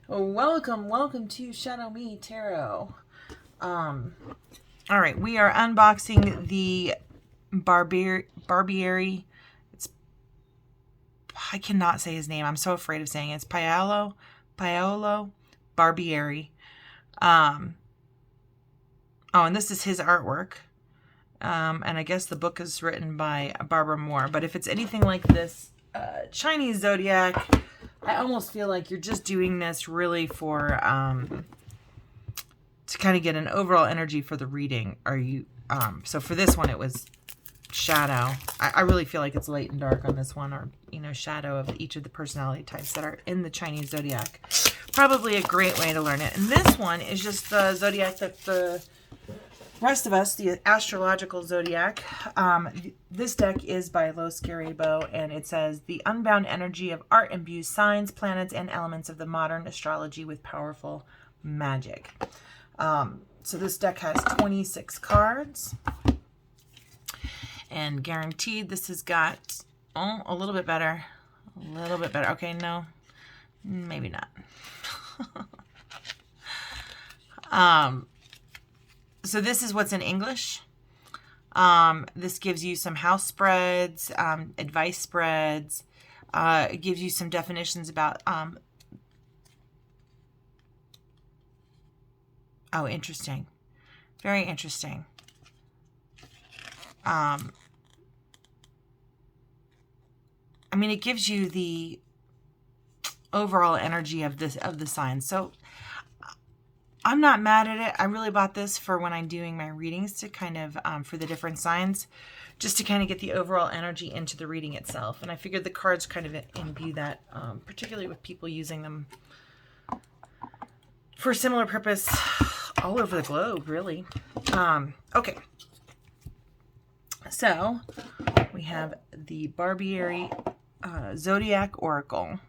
Welcome to ShadowMeTarot. All right, we are unboxing the Barbieri. I cannot say his name. I'm so afraid of saying it. It's Paolo Barbieri. And this is his artwork. And I guess the book is written by Barbara Moore. But if it's anything like this Chinese Zodiac, I almost feel like you're just doing this really for to kind of get an overall energy for the reading. So for this one it was shadow. I really feel like it's light and dark on this one, or shadow of each of the personality types that are in the Chinese Zodiac. Probably a great way to learn it. And this one is just the Zodiac that the rest of us, the astrological Zodiac. This deck is by Los Garebo, and it says, the unbound energy of art imbues signs, planets, and elements of the modern astrology with powerful magic. So this deck has 26 cards, and guaranteed this has got, a little bit better. Okay, no, maybe not. So this is what's in English. This gives you some house spreads, advice spreads. It gives you some definitions about, oh, interesting. Very interesting. I mean, it gives you the overall energy of the sign. So I'm not mad at it. I really bought this for when I'm doing my readings, to kind of, for the different signs, just to kind of get the overall energy into the reading itself. And I figured the cards kind of imbue that, particularly with people using them for a similar purpose all over the globe, really. Okay. So we have the Barbieri Zodiac Oracle.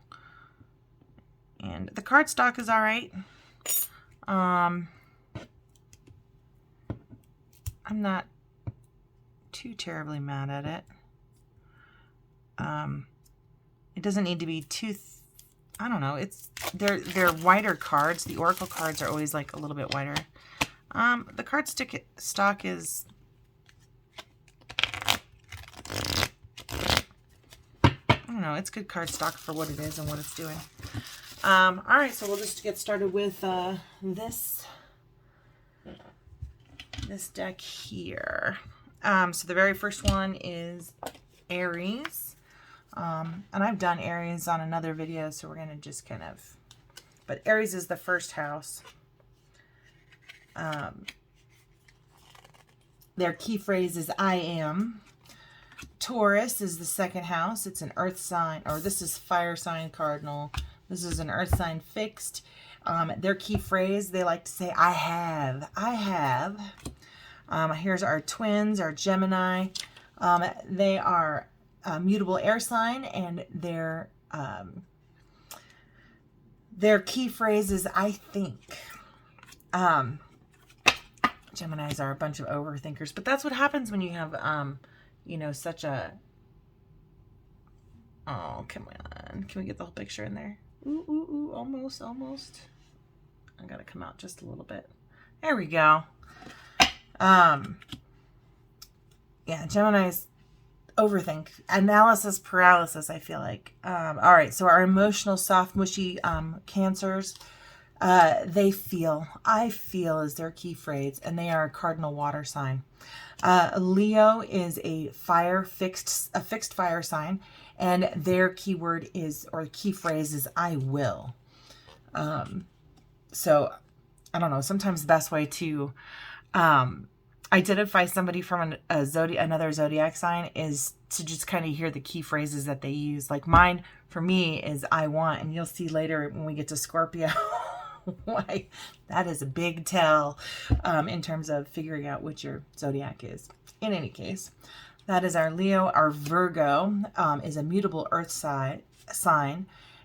And the card stock is all right. I'm not too terribly mad at it. It doesn't need to be too, I don't know. They're wider cards. The Oracle cards are always like a little bit wider. The card stock is, I don't know. It's good card stock for what it is and what it's doing. All right, so we'll just get started with this deck here. So the very first one is Aries. And I've done Aries on another video, so we're going to just kind of, but Aries is the first house. Their key phrase is I am. Taurus is the second house. It's an earth sign, or this is fire sign cardinal. This is an earth sign fixed. Their key phrase, they like to say, I have. I have. Here's our twins, our Gemini. They are a mutable air sign, and their key phrase is I think. Geminis are a bunch of overthinkers, but that's what happens when you have, such a, oh, come on. Can we get the whole picture in there? Ooh, almost. I gotta come out just a little bit. There we go. Yeah, Gemini's overthink. Analysis paralysis, I feel like. All right, so our emotional, soft, mushy Cancers, I feel is their key phrase, and they are a cardinal water sign. Leo is a fixed fire sign, and their keyword is, or key phrase is, I will. So I don't know, sometimes the best way to identify somebody from another zodiac sign is to just kind of hear the key phrases that they use. Like mine, for me, is I want, and you'll see later when we get to Scorpio why that is a big tell in terms of figuring out which your zodiac is. In any case, that is our Leo. Our Virgo is a mutable earth sign,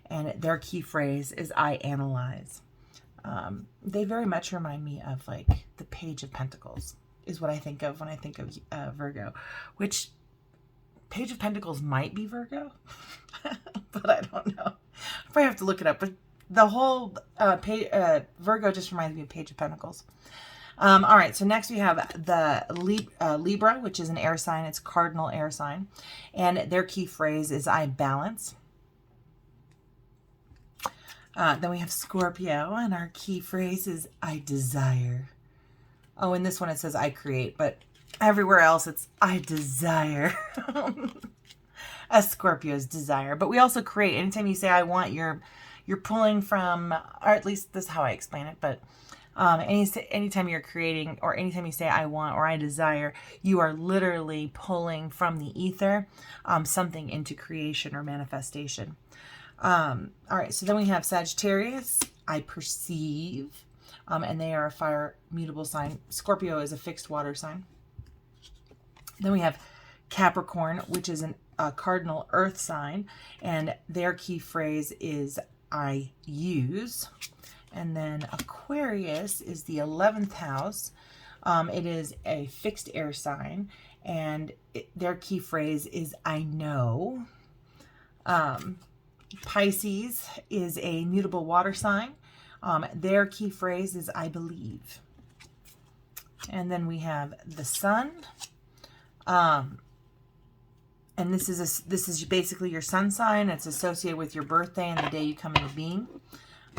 and their key phrase is I analyze. They very much remind me of like the Page of Pentacles is what I think of when I think of Virgo, which Page of Pentacles might be Virgo, but I don't know. I probably have to look it up. But the whole Virgo just reminds me of Page of Pentacles. All right, so next we have the Libra, which is an air sign. It's cardinal air sign. And their key phrase is I balance. Then we have Scorpio, and our key phrase is I desire. Oh, in this one it says I create, but everywhere else it's I desire. As Scorpio's desire. But we also create. Anytime you say I want, you're pulling from, or at least this is how I explain it, but anytime you're creating, or anytime you say I want or I desire, you are literally pulling from the ether something into creation or manifestation. All right, so then we have Sagittarius, I perceive, and they are a fire mutable sign. Scorpio is a fixed water sign. Then we have Capricorn, which is a cardinal earth sign, and their key phrase is I use. And then Aquarius is the 11th house. It is a fixed air sign, and their key phrase is I know. Pisces is a mutable water sign. Their key phrase is I believe. And then we have the Sun. And this is basically your sun sign. It's associated with your birthday and the day you come into being.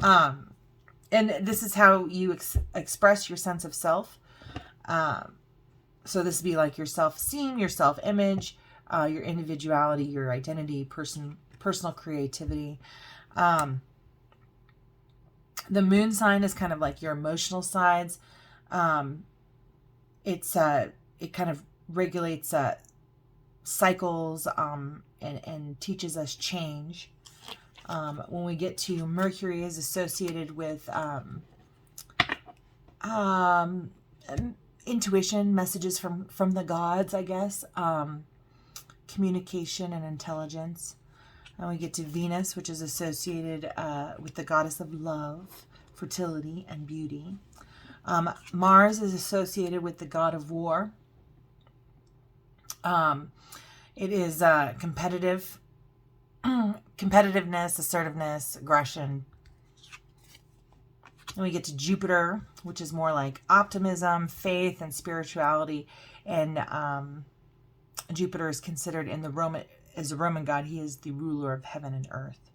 And this is how you express your sense of self. So this would be like your self-esteem, your self-image, your individuality, your identity, personal creativity. The moon sign is kind of like your emotional sides. It kind of regulates cycles and teaches us change. When we get to Mercury is associated with intuition, messages from the gods, I guess, communication and intelligence. And we get to Venus, which is associated with the goddess of love, fertility, and beauty. Mars is associated with the god of war. It is competitiveness, assertiveness, aggression. Then we get to Jupiter, which is more like optimism, faith, and spirituality. And Jupiter is considered as a Roman god. He is the ruler of heaven and earth.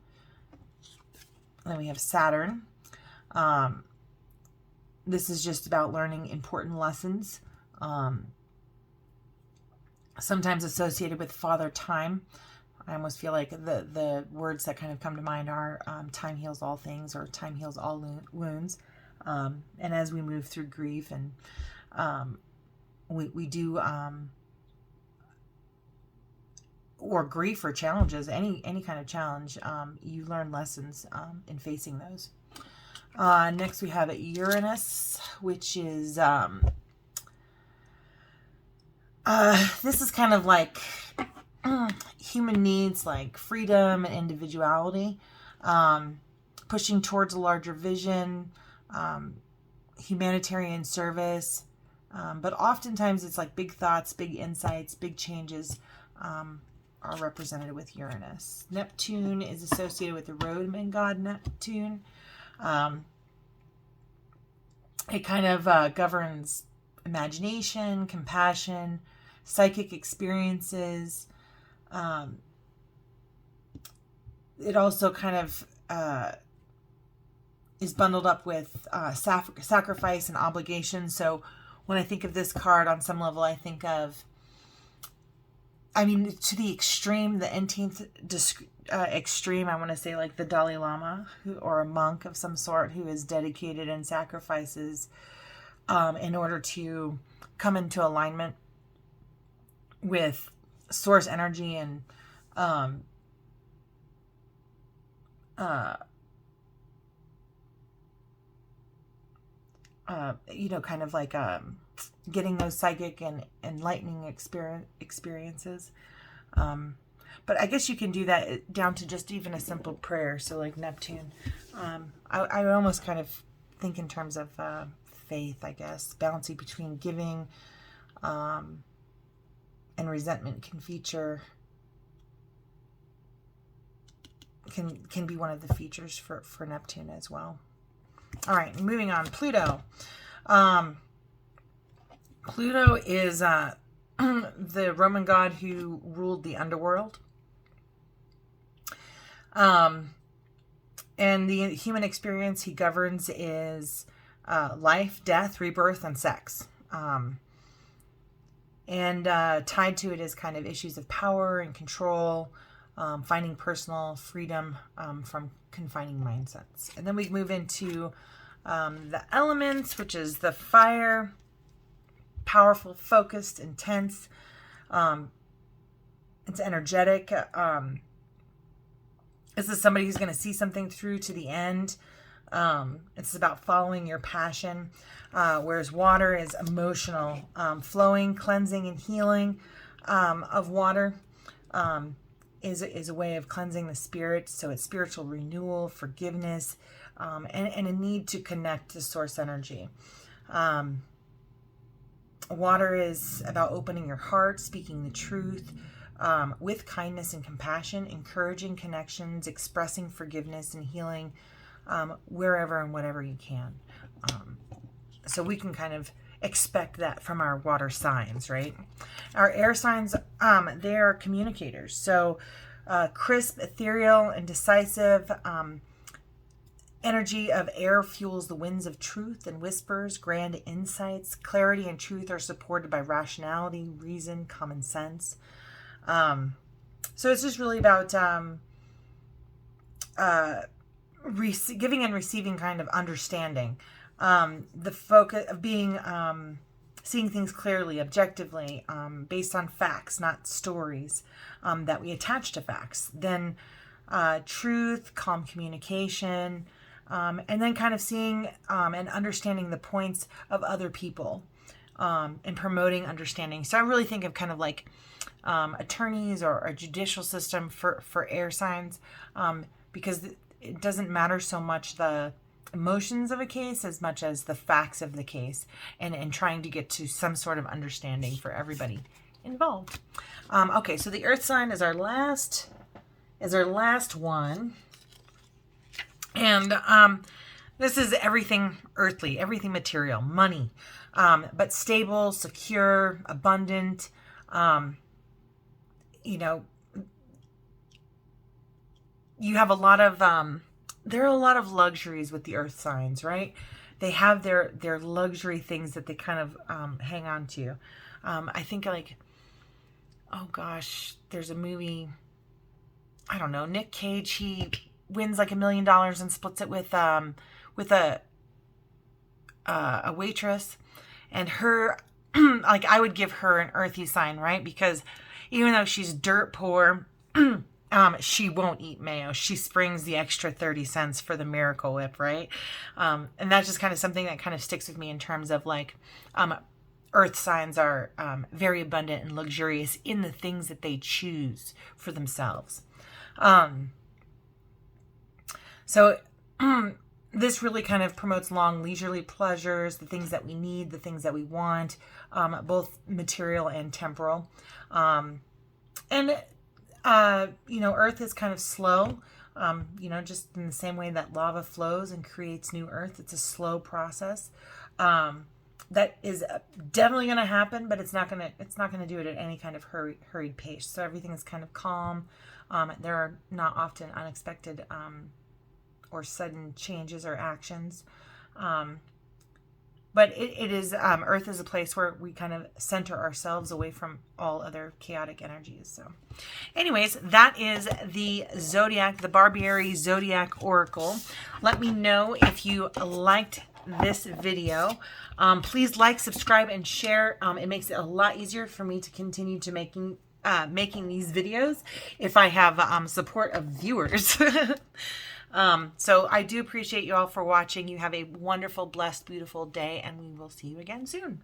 And then we have Saturn. This is just about learning important lessons. Sometimes associated with Father Time. I almost feel like the words that kind of come to mind are time heals all things, or time heals all wounds. And as we move through grief and we do, or grief or challenges, any kind of challenge, you learn lessons in facing those. Next we have Uranus, which is, this is kind of like human needs, like freedom and individuality, pushing towards a larger vision, humanitarian service, but oftentimes it's like big thoughts, big insights, big changes are represented with Uranus. Neptune is associated with the Roman god Neptune. It kind of governs imagination, compassion, psychic experiences. It also kind of is bundled up with sacrifice and obligation. So when I think of this card on some level, I think of, to the extreme, the 18th extreme, I want to say like the Dalai Lama, or a monk of some sort, who is dedicated and sacrifices in order to come into alignment with source energy and kind of like getting those psychic and enlightening experiences. But I guess you can do that down to just even a simple prayer. So like Neptune, I would almost kind of think in terms of faith, I guess. Balancing between giving and resentment can feature can be one of the features for Neptune as well. All right, moving on. Pluto. Pluto is the Roman god who ruled the underworld. And the human experience he governs is life, death, rebirth, and sex. And tied to it is kind of issues of power and control, finding personal freedom from confining mindsets. And then we move into the elements, which is the fire, powerful, focused, intense. It's energetic. This is somebody who's going to see something through to the end. It's about following your passion. Whereas water is emotional, flowing, cleansing, and healing of water is a way of cleansing the spirit. So it's spiritual renewal, forgiveness, and a need to connect to source energy. Water is about opening your heart, speaking the truth, with kindness and compassion, encouraging connections, expressing forgiveness and healing wherever and whatever you can. So we can kind of expect that from our water signs, right? Our air signs, they are communicators. So crisp, ethereal, and decisive. Energy of air fuels the winds of truth and whispers, grand insights. Clarity and truth are supported by rationality, reason, common sense. So it's just really about giving and receiving kind of understanding. The focus of being seeing things clearly, objectively, based on facts, not stories that we attach to facts. Then truth, calm communication, and then kind of seeing and understanding the points of other people and promoting understanding. So I really think of kind of like attorneys or a judicial system for air signs, because it doesn't matter so much the emotions of a case as much as the facts of the case, and trying to get to some sort of understanding for everybody involved. Okay, so the earth sign is our last one. And this is everything earthly, everything material, money, but stable, secure, abundant. You have a lot of, there are a lot of luxuries with the earth signs, right? They have their luxury things that they kind of hang on to. I think like, oh gosh, there's a movie, I don't know, Nick Cage, he wins like $1 million and splits it with a waitress, and her, like I would give her an earthy sign, right? Because even though she's dirt poor, she won't eat mayo. She springs the extra 30 cents for the Miracle Whip, right? And that's just kind of something that kind of sticks with me in terms of like, earth signs are very abundant and luxurious in the things that they choose for themselves. So this really kind of promotes long leisurely pleasures, the things that we need, the things that we want, both material and temporal. Earth is kind of slow, just in the same way that lava flows and creates new earth. It's a slow process. That is definitely going to happen, but it's not going to do it at any kind of hurried pace. So everything is kind of calm. There are not often unexpected or sudden changes or actions. But it is, Earth is a place where we kind of center ourselves away from all other chaotic energies. So anyways, that is the Zodiac, the Barbieri Zodiac Oracle. Let me know if you liked this video. Please like, subscribe, and share. It makes it a lot easier for me to continue to making these videos if I have support of viewers. So I do appreciate you all for watching. You have a wonderful, blessed, beautiful day, and we will see you again soon.